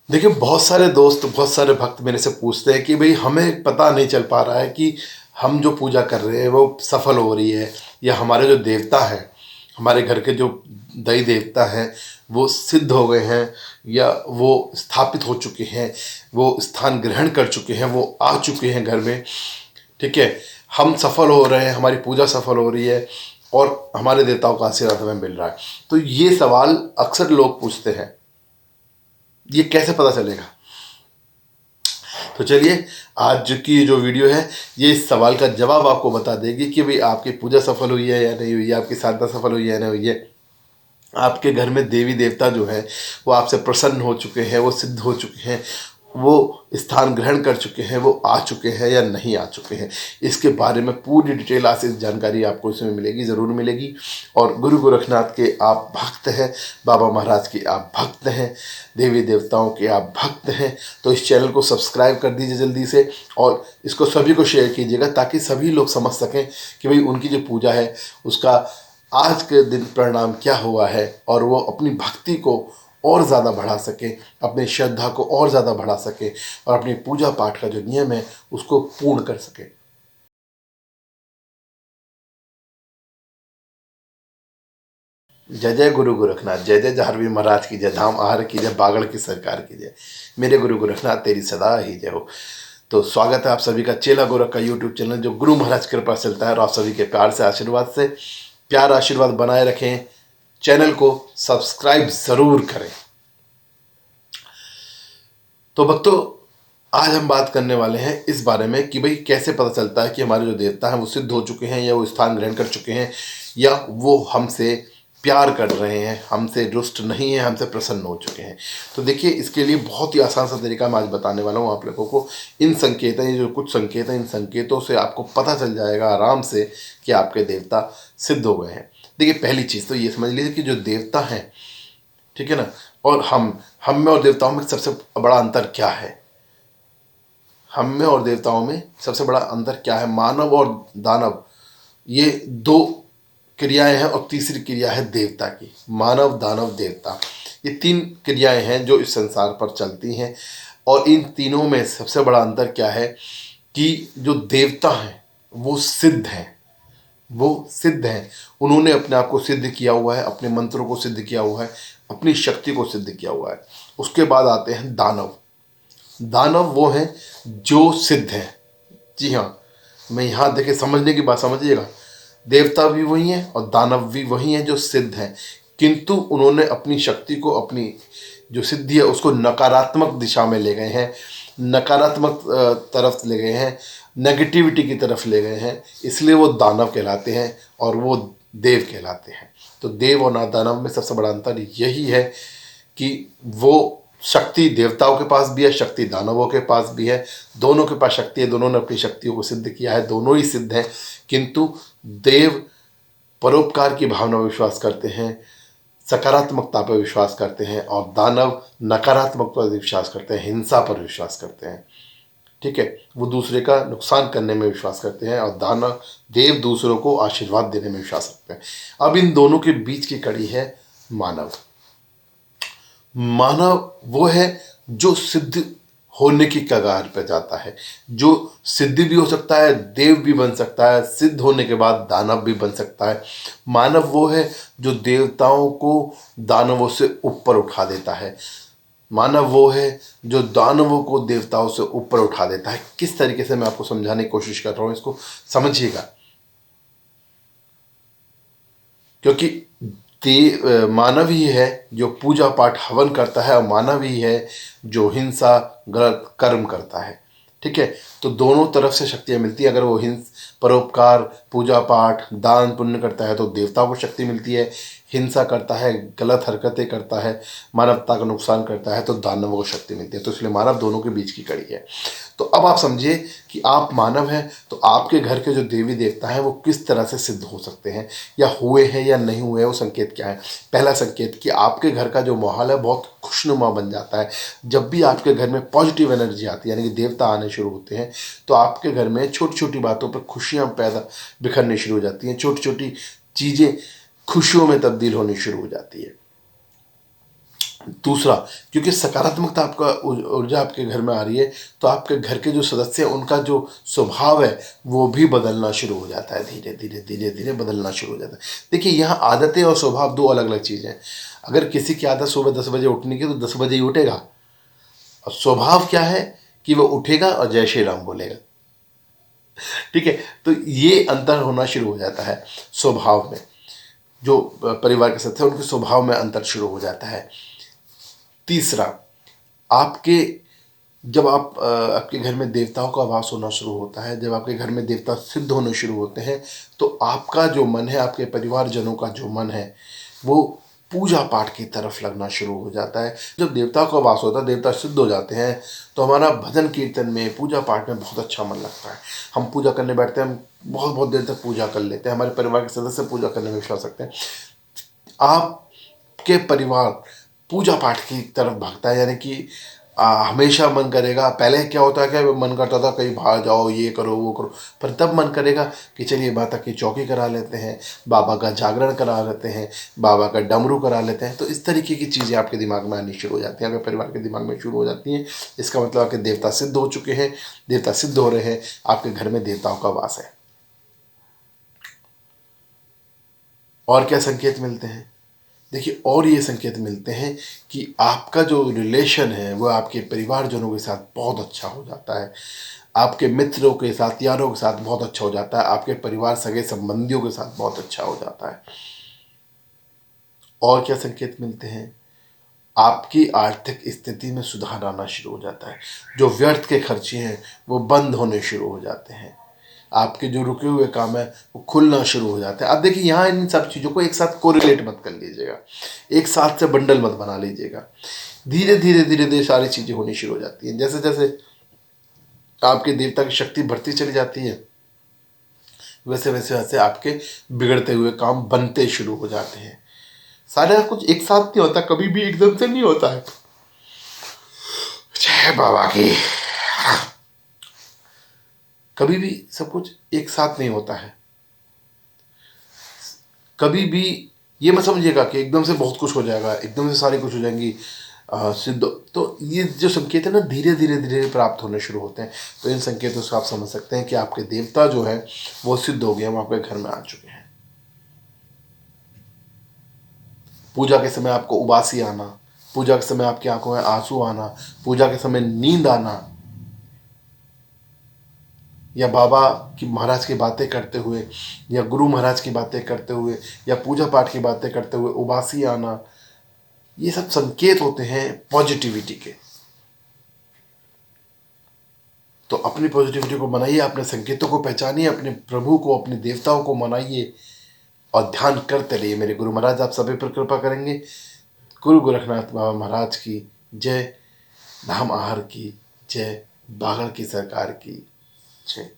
देखिए, बहुत सारे दोस्त, बहुत सारे भक्त मेरे से पूछते हैं कि भाई हमें पता नहीं चल पा रहा है कि हम जो पूजा कर रहे हैं वो सफल हो रही है, या हमारे जो देवता हैं, हमारे घर के जो दई देवता हैं वो सिद्ध हो गए हैं, या वो स्थापित हो चुके हैं, वो स्थान ग्रहण कर चुके हैं, वो आ चुके हैं घर में। ठीक है, हम सफल हो रहे हैं, हमारी पूजा सफल हो रही है और हमारे देवताओं का आशीर्वाद हमें मिल रहा है। तो ये सवाल अक्सर लोग पूछते हैं, ये कैसे पता चलेगा? तो चलिए, आज की जो वीडियो है ये इस सवाल का जवाब आपको बता देगी कि भाई आपकी पूजा सफल हुई है या नहीं हुई है, आपकी साधना सफल हुई है या नहीं हुई है, आपके घर में देवी देवता जो है वो आपसे प्रसन्न हो चुके हैं, वो सिद्ध हो चुके हैं, वो स्थान ग्रहण कर चुके हैं, वो आ चुके हैं या नहीं आ चुके हैं। इसके बारे में पूरी डिटेल आज से जानकारी आपको इसमें मिलेगी, ज़रूर मिलेगी। और गुरु गोरखनाथ के आप भक्त हैं, बाबा महाराज के आप भक्त हैं, देवी देवताओं के आप भक्त हैं, तो इस चैनल को सब्सक्राइब कर दीजिए जल्दी से, और इसको सभी को शेयर कीजिएगा ताकि सभी लोग समझ सकें कि भाई उनकी जो पूजा है उसका आज के दिन परिणाम क्या हुआ है, और वो अपनी भक्ति को और ज़्यादा बढ़ा सके, अपनी श्रद्धा को और ज़्यादा बढ़ा सके, और अपनी पूजा पाठ का जो नियम है उसको पूर्ण कर सके। जय जय गुरु गोरखनाथ, जय जय जाहरवी महाराज की जय, धाम आहार की जय, बागड़ की सरकार की जय। मेरे गुरु गोरखनाथ तेरी सदा ही जय हो। तो स्वागत है आप सभी का चेला गोरख का यूट्यूब चैनल, जो गुरु महाराज की कृपा से चलता है, और आप सभी के प्यार से, आशीर्वाद से, प्यार आशीर्वाद बनाए रखें। चैनल को सब्सक्राइब ज़रूर करें। तो भक्तों, आज हम बात करने वाले हैं इस बारे में कि भाई कैसे पता चलता है कि हमारे जो देवता हैं वो सिद्ध हो चुके हैं, या वो स्थान ग्रहण कर चुके हैं, या वो हमसे प्यार कर रहे हैं, हमसे रुष्ट नहीं है, हमसे प्रसन्न हो चुके हैं। तो देखिए, इसके लिए बहुत ही आसान सा तरीका मैं आज बताने वाला हूँ आप लोगों को। इन संकेत हैं, ये जो कुछ संकेत हैं, इन संकेतों से आपको पता चल जाएगा आराम से कि आपके देवता सिद्ध हो गए हैं। देखिए, पहली चीज़ तो ये समझ लीजिए कि जो देवता हैं, ठीक है ना, और हम में और देवताओं में सबसे बड़ा अंतर क्या है? हम में और देवताओं में सबसे बड़ा अंतर क्या है? मानव और दानव, ये दो क्रियाएं हैं, और तीसरी क्रिया है देवता की। मानव, दानव, देवता, ये तीन क्रियाएं हैं जो इस संसार पर चलती हैं। और इन तीनों में सबसे बड़ा अंतर क्या है कि जो देवता हैं वो सिद्ध हैं, वो सिद्ध हैं। उन्होंने अपने आप को सिद्ध किया हुआ है, अपने मंत्रों को सिद्ध किया हुआ है, अपनी शक्ति को सिद्ध किया हुआ है। उसके बाद आते हैं दानव। दानव वो हैं जो सिद्ध हैं। जी हाँ, मैं यहाँ देखिए, समझने की बात समझिएगा, देवता भी वही हैं और दानव भी वही हैं जो सिद्ध हैं, किंतु उन्होंने अपनी शक्ति को, अपनी जो सिद्धि है उसको नकारात्मक दिशा में ले गए हैं, नकारात्मक तरफ ले गए हैं, नेगेटिविटी की तरफ ले गए हैं, इसलिए वो दानव कहलाते हैं और वो देव कहलाते हैं। तो देव और दानव में सबसे बड़ा अंतर यही है कि वो शक्ति देवताओं के पास भी है, शक्ति दानवों के पास भी है, दोनों के पास शक्ति है, दोनों ने अपनी शक्तियों को सिद्ध किया है, दोनों ही सिद्ध हैं। किंतु देव परोपकार की भावना में विश्वास करते हैं, सकारात्मकता पर विश्वास करते हैं, और दानव नकारात्मकता पर विश्वास करते हैं, हिंसा पर विश्वास करते हैं। ठीक है, वो दूसरे का नुकसान करने में विश्वास करते हैं, और दानव देव दूसरों को आशीर्वाद देने में विश्वास रखते हैं। अब इन दोनों के बीच की कड़ी है मानव। मानव वो है जो सिद्ध होने की कगार पर जाता है, जो सिद्ध भी हो सकता है, देव भी बन सकता है, सिद्ध होने के बाद दानव भी बन सकता है। मानव वो है जो देवताओं को दानवों से ऊपर उठा देता है। मानव वो है जो दानवों को देवताओं से ऊपर उठा देता है। किस तरीके से मैं आपको समझाने की कोशिश कर रहा हूँ, इसको समझिएगा। क्योंकि मानव ही है जो पूजा पाठ हवन करता है, और मानव ही है जो हिंसा गलत कर्म करता है। ठीक है, तो दोनों तरफ से शक्तियाँ मिलती हैं। अगर वो परोपकार, पूजा पाठ, दान पुण्य करता है तो देवता को शक्ति मिलती है, हिंसा करता है, गलत हरकतें करता है, मानवता का नुकसान करता है, तो दानवों को शक्ति मिलती है। तो इसलिए मानव दोनों के बीच की कड़ी है। तो अब आप समझिए कि आप मानव हैं, तो आपके घर के जो देवी देवता हैं वो किस तरह से सिद्ध हो सकते हैं, या हुए हैं या नहीं हुए हैं, वो संकेत क्या है? पहला संकेत कि आपके घर का जो माहौल है बहुत खुशनुमा बन जाता है। जब भी आपके घर में पॉजिटिव एनर्जी आती है, यानी कि देवता आने शुरू होते हैं, तो आपके घर में छोटी छोटी बातों पर खुशियाँ पैदा बिखरनी शुरू हो जाती हैं, छोटी छोटी चीज़ें खुशियों में तब्दील होनी शुरू हो जाती है। दूसरा, क्योंकि सकारात्मकता आपका ऊर्जा आपके घर में आ रही है, तो आपके घर के जो सदस्य हैं उनका जो स्वभाव है वो भी बदलना शुरू हो जाता है, धीरे धीरे धीरे धीरे बदलना शुरू हो जाता है। देखिए, यहाँ आदतें और स्वभाव दो अलग अलग चीज़ें हैं। अगर किसी की आदत सुबह 10 बजे उठने की, तो 10 बजे ही उठेगा। और स्वभाव क्या है कि वो उठेगा और जय श्री राम बोलेगा। ठीक है, तो ये अंतर होना शुरू हो जाता है स्वभाव में। जो परिवार के सदस्य हैं उनके स्वभाव में अंतर शुरू हो जाता है। तीसरा, आपके जब आपके घर में देवताओं का वास होना शुरू होता है, जब आपके घर में देवता सिद्ध होने शुरू होते हैं, तो आपका जो मन है, आपके परिवारजनों का जो मन है, वो पूजा पाठ की तरफ लगना शुरू हो जाता है। जब देवताओं का वास होता है, देवता सिद्ध हो जाते हैं, तो हमारा भजन कीर्तन में, पूजा पाठ में बहुत अच्छा मन लगता है। हम पूजा करने बैठते हैं, हम बहुत बहुत देर तक पूजा कर लेते हैं। हमारे परिवार के सदस्य पूजा करने में विश्वास रखते हैं। आपके परिवार पूजा पाठ की तरफ भागता है, यानी कि हमेशा मन करेगा। पहले क्या होता है, क्या मन करता था कहीं बाहर जाओ, ये करो वो करो, पर तब मन करेगा कि चलिए माता की चौकी करा लेते हैं, बाबा का जागरण करा लेते हैं, बाबा का डमरू करा लेते हैं। तो इस तरीके की चीज़ें आपके दिमाग में आनी शुरू हो जाती हैं, आपके परिवार के दिमाग में शुरू हो जाती हैं। इसका मतलब आपके देवता सिद्ध हो चुके हैं, देवता सिद्ध हो रहे हैं, आपके घर में देवताओं का वास है। और क्या संकेत मिलते हैं? देखिए, और ये संकेत मिलते हैं कि आपका जो रिलेशन है वो आपके परिवारजनों के साथ बहुत अच्छा हो जाता है, आपके मित्रों के साथ, यारों के साथ बहुत अच्छा हो जाता है, आपके परिवार सगे संबंधियों के साथ बहुत अच्छा हो जाता है। और क्या संकेत मिलते हैं? आपकी आर्थिक स्थिति में सुधार आना शुरू हो जाता है। जो व्यर्थ के खर्चे हैं वो बंद होने शुरू हो जाते हैं। आपके जो रुके हुए काम है वो खुलना शुरू हो जाते हैं। अब देखिए, यहाँ इन सब चीज़ों को एक साथ कोरिलेट मत कर लीजिएगा, एक साथ से बंडल मत बना लीजिएगा। धीरे धीरे धीरे धीरे सारी चीज़ें होनी शुरू हो जाती हैं। जैसे जैसे आपके देवता की शक्ति बढ़ती चली जाती है, वैसे वैसे वैसे आपके बिगड़ते हुए काम बनते शुरू हो जाते हैं। सारा कुछ एक साथ नहीं होता, कभी भी एकदम से नहीं होता है। जय बाबा की। कभी भी सब कुछ एक साथ नहीं होता है। कभी भी ये मत समझिएगा कि एकदम से बहुत कुछ हो जाएगा, एकदम से सारी कुछ हो जाएंगी सिद्ध। तो ये जो संकेत है ना, धीरे धीरे धीरे प्राप्त होने शुरू होते हैं। तो इन संकेतों से आप समझ सकते हैं कि आपके देवता जो है वो सिद्ध हो गए, वो आपके घर में आ चुके हैं। पूजा के समय आपको उबासी आना, पूजा के समय आपकी आंखों में आंसू आना, पूजा के समय नींद आना, या बाबा की महाराज की बातें करते हुए, या गुरु महाराज की बातें करते हुए, या पूजा पाठ की बातें करते हुए उबासी आना, ये सब संकेत होते हैं पॉजिटिविटी के। तो अपनी पॉजिटिविटी को बनाइए, अपने संकेतों को पहचानिए, अपने प्रभु को, अपने देवताओं को मनाइए और ध्यान करते रहिए। मेरे गुरु महाराज आप सभी पर कृपा करेंगे। गुरु गोरखनाथ बाबा महाराज की जय, धाम आहार की जय, बागड़ की सरकार की जय।